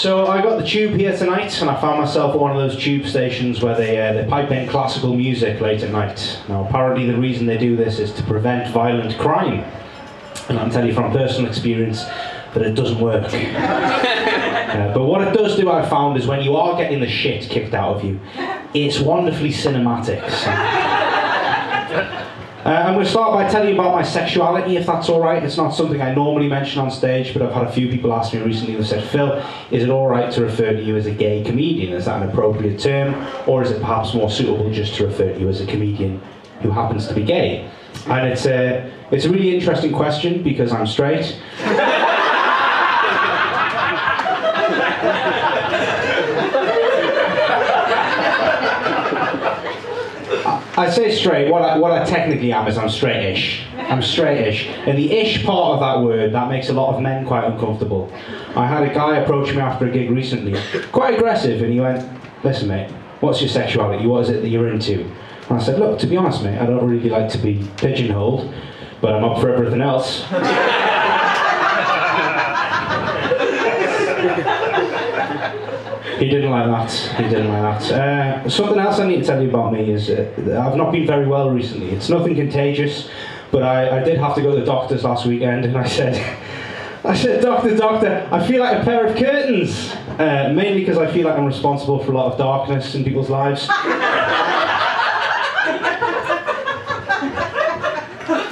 So I got the tube here tonight, and I found myself at one of those tube stations where they pipe in classical music late at night. Now apparently the reason they do this is to prevent violent crime. And I can tell you from personal experience that it doesn't work. But what it does do, I found, is when you are getting the shit kicked out of you, it's wonderfully cinematic. So. I'm going to start by telling you about my sexuality, if that's alright. It's not something I normally mention on stage, but I've had a few people ask me recently who said, Phil, is it alright to refer to you as a gay comedian? Is that an appropriate term? Or is it perhaps more suitable just to refer to you as a comedian who happens to be gay? And it's a really interesting question because I'm straight. I say straight, what I technically am is I'm straight-ish. I'm straight-ish. And the ish part of that word, that makes a lot of men quite uncomfortable. I had a guy approach me after a gig recently, quite aggressive, and he went, listen mate, what's your sexuality? What is it that you're into? And I said, look, to be honest mate, I don't really like to be pigeonholed, but I'm up for everything else. He didn't like that. He didn't like that. Something else I need to tell you about me is I've not been very well recently. It's nothing contagious, but I did have to go to the doctor's last weekend, and I said, doctor, I feel like a pair of curtains. Mainly because I feel like I'm responsible for a lot of darkness in people's lives.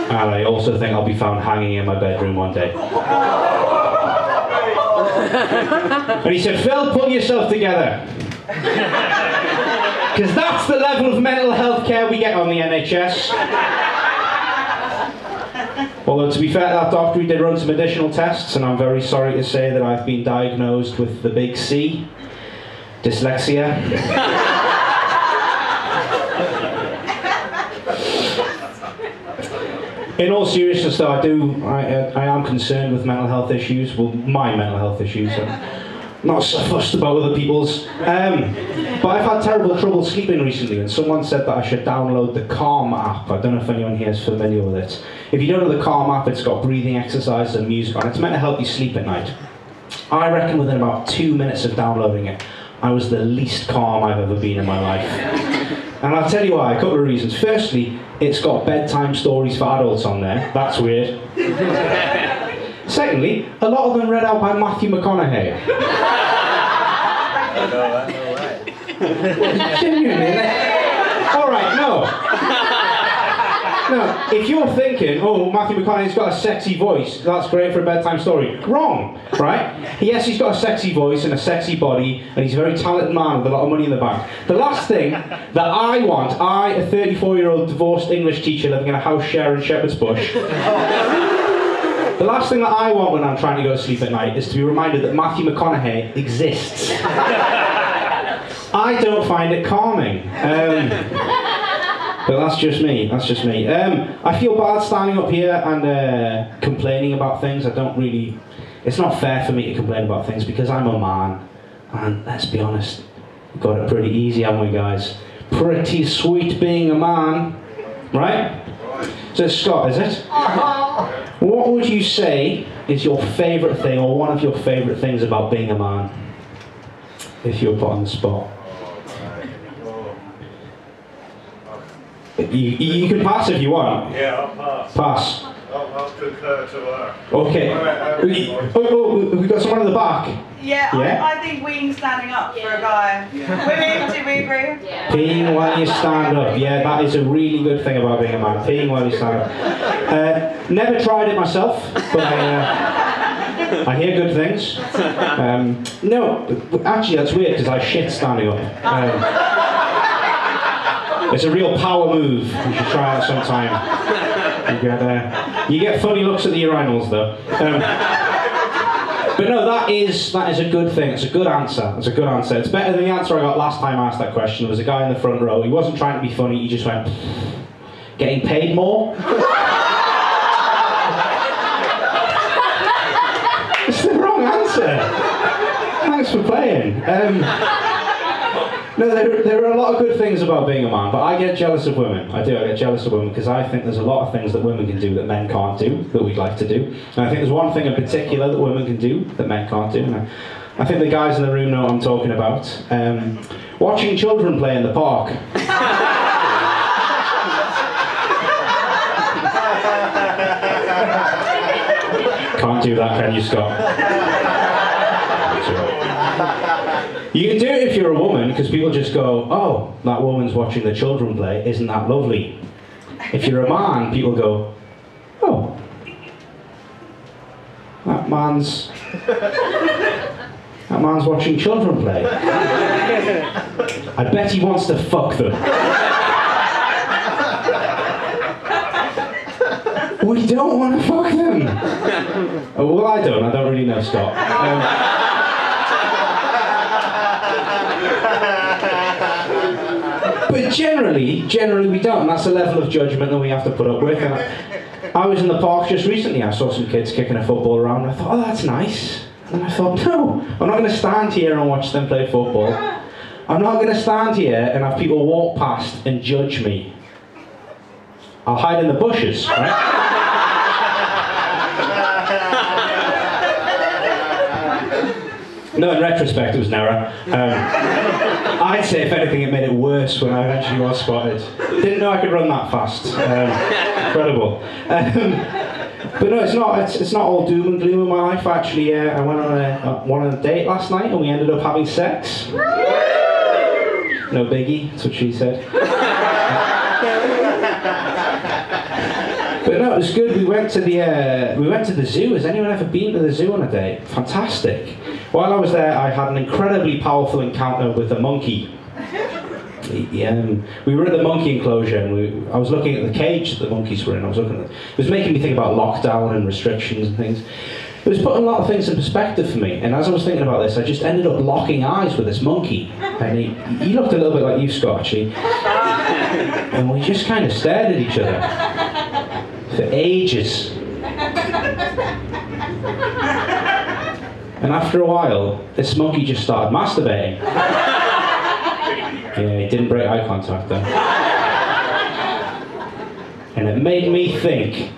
And I also think I'll be found hanging in my bedroom one day. And he said, Phil, pull yourself together. Because that's the level of mental health care we get on the NHS. Although, to be fair to that doctor, he did run some additional tests, and I'm very sorry to say that I've been diagnosed with the big C, dyslexia. In all seriousness though, I am concerned with mental health issues, well, my mental health issues. I'm not so fussed about other people's. But I've had terrible trouble sleeping recently, and someone said that I should download the Calm app. I don't know if anyone here is familiar with it. If you don't know the Calm app, it's got breathing exercises and music on it. It's meant to help you sleep at night. I reckon within about 2 minutes of downloading it, I was the least calm I've ever been in my life. And I'll tell you why, a couple of reasons. Firstly, it's got bedtime stories for adults on there. That's weird. Secondly, a lot of them read out by Matthew McConaughey. Genuinely. Alright, no. No, if you're thinking, oh, Matthew McConaughey's got a sexy voice, that's great for a bedtime story. Wrong, right? Yes, he's got a sexy voice and a sexy body, and he's a very talented man with a lot of money in the bank. The last thing that I want, I, a 34-year-old divorced English teacher living in a house share in Shepherd's Bush, the last thing that I want when I'm trying to go to sleep at night is to be reminded that Matthew McConaughey exists. I don't find it calming. But that's just me, that's just me. I feel bad standing up here and complaining about things. It's not fair for me to complain about things because I'm a man. And let's be honest, we've got it pretty easy, haven't we guys? Pretty sweet being a man, right? So Scott, is it? What would you say is your favourite thing, or one of your favourite things about being a man? If you were put on the spot. You can pass if you want. Yeah, I'll pass. Pass. I'll concur to her. Okay. Oh, we've got someone in the back. Yeah, I think weeing standing up for a guy. Women, do we agree? Yeah. Peeing while you stand up. Yeah, that is a really good thing about being a man. Peeing while you stand up. Never tried it myself, but I hear good things. No, actually that's weird because I shit standing up. It's a real power move. You should try it sometime. You get funny looks at the urinals though. But no, that is a good thing. It's a good answer. It's a good answer. It's better than the answer I got last time I asked that question. There was a guy in the front row. He wasn't trying to be funny. He just went, getting paid more? It's the wrong answer. Thanks for playing. No, there are a lot of good things about being a man, but I get jealous of women. I do, I get jealous of women because I think there's a lot of things that women can do that men can't do, that we'd like to do. And I think there's one thing in particular that women can do that men can't do. And I think the guys in the room know what I'm talking about. Watching children play in the park. Can't do that, can you, Scott? You can do it if you're a woman, because people just go, oh, that woman's watching the children play, isn't that lovely? If you're a man, people go, oh, that man's watching children play. I bet he wants to fuck them. We don't want to fuck them. Well, I don't really know, Scott. But generally we don't, and that's a level of judgment that we have to put up with. And I was in the park just recently, I saw some kids kicking a football around, and I thought, oh, that's nice. And I thought, no, I'm not going to stand here and watch them play football. I'm not going to stand here and have people walk past and judge me. I'll hide in the bushes, right? No, in retrospect, it was an error. I'd say, if anything, it made it worse when I eventually was spotted. Didn't know I could run that fast. Incredible. But no, it's not all doom and gloom in my life. Actually, I went on a date last night, and we ended up having sex. No biggie, that's what she said. But no, it was good. We went to the zoo. Has anyone ever been to the zoo on a date? Fantastic. While I was there, I had an incredibly powerful encounter with a monkey. We were at the monkey enclosure, and I was looking at the cage that the monkeys were in. It was making me think about lockdown and restrictions and things. It was putting a lot of things in perspective for me. And as I was thinking about this, I just ended up locking eyes with this monkey. And he looked a little bit like you, Scott, actually. And we just kind of stared at each other for ages. And after a while, this monkey just started masturbating. Yeah, he didn't break eye contact though. And it made me think,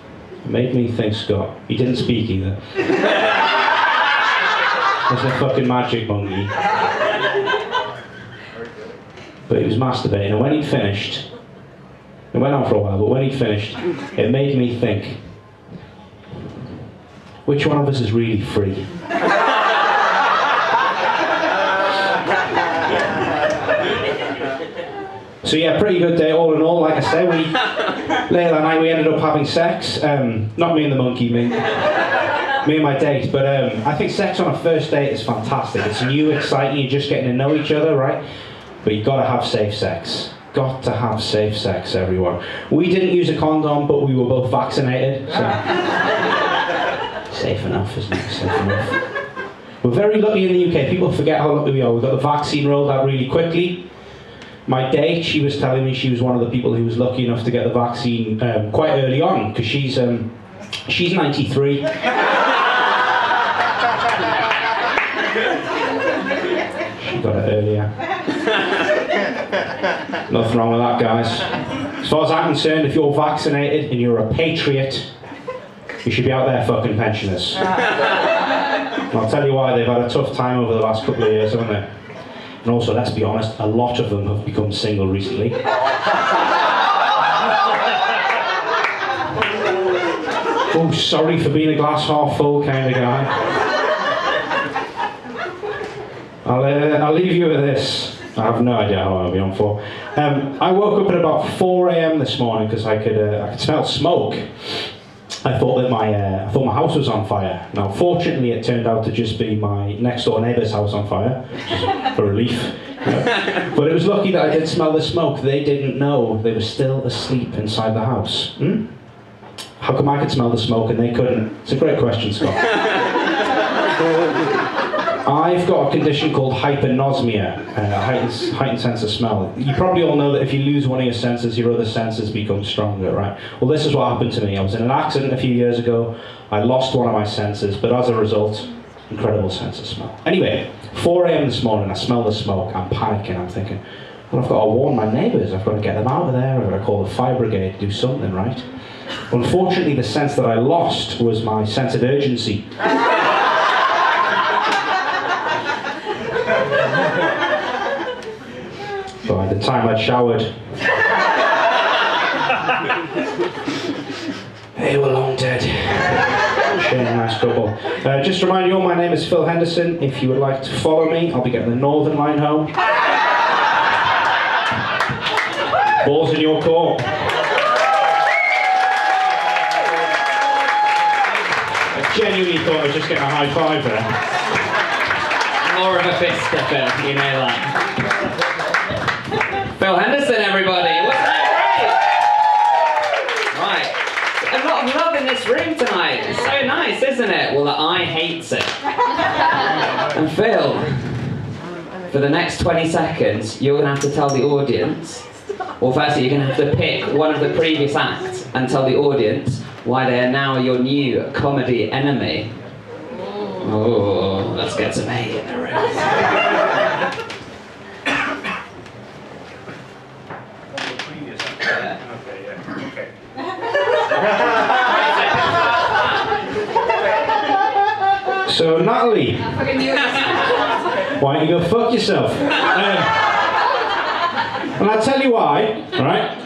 Scott. He didn't speak either. It's a fucking magic monkey. But he was masturbating, and when he'd finished, it went on for a while, but when he'd finished, it made me think, which one of us is really free? So yeah, pretty good day all in all. Like I say, later that night we ended up having sex. Not me and the monkey, me and my date. But I think sex on a first date is fantastic. It's new, exciting, you're just getting to know each other, right? But you've got to have safe sex. Got to have safe sex, everyone. We didn't use a condom, but we were both vaccinated. So safe enough, isn't it? Safe enough. We're very lucky in the UK. People forget how lucky we are. We got the vaccine rolled out really quickly. My date, she was telling me she was one of the people who was lucky enough to get the vaccine quite early on, because she's 93. She got it earlier. Nothing wrong with that, guys. As far as I'm concerned, if you're vaccinated and you're a patriot, you should be out there fucking pensioners. And I'll tell you why, they've had a tough time over the last couple of years, haven't they? And also, let's be honest, a lot of them have become single recently. Oh, sorry for being a glass half full kind of guy. I'll leave you with this. I have no idea how long I'll be on for. I woke up at about 4 AM this morning because I could smell smoke. I thought that my house was on fire. Now, fortunately, it turned out to just be my next door neighbour's house on fire, which is a relief. But it was lucky that I did smell the smoke. They didn't know they were still asleep inside the house. How come I could smell the smoke and they couldn't? It's a great question, Scott. I've got a condition called hypernosmia, heightened sense of smell. You probably all know that if you lose one of your senses, your other senses become stronger, right? Well, this is what happened to me. I was in an accident a few years ago. I lost one of my senses, but as a result, incredible sense of smell. Anyway, 4 AM this morning, I smell the smoke. I'm panicking. I'm thinking, well, I've got to warn my neighbours. I've got to get them out of there. I've got to call the fire brigade, do something, right? Unfortunately, the sense that I lost was my sense of urgency. time I'd showered. They were long dead. Shame, nice couple. Just to remind you all, my name is Phil Henderson. If you would like to follow me, I'll be getting the Northern Line home. Balls in your court. I genuinely thought I was just getting a high five there. More of a fist stepper, you know that. Phil Henderson, everybody. Wasn't that great? Right. A lot of love in this room tonight. It's so nice, isn't it? Well, the eye hates it. And Phil, for the next 20 seconds, you're going to have to tell the audience, well, firstly, you're going to have to pick one of the previous acts and tell the audience why they are now your new comedy enemy. Oh, let's get some hate in the room. So, Natalie, why don't you go fuck yourself? And I'll tell you why, right?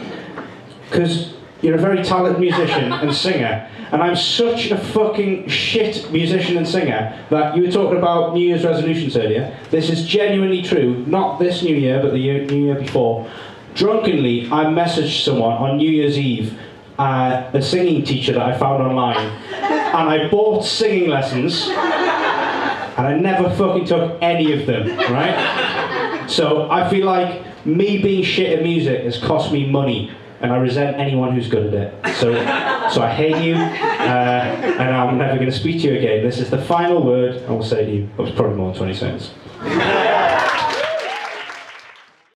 Because you're a very talented musician and singer, and I'm such a fucking shit musician and singer that you were talking about New Year's resolutions earlier. This is genuinely true, not this New Year, but the New Year before. Drunkenly, I messaged someone on New Year's Eve, a singing teacher that I found online, and I bought singing lessons, and I never fucking took any of them, right? So I feel like me being shit at music has cost me money, and I resent anyone who's good at it. So I hate you, and I'm never going to speak to you again. This is the final word I will say to you. That was probably more than 20 seconds.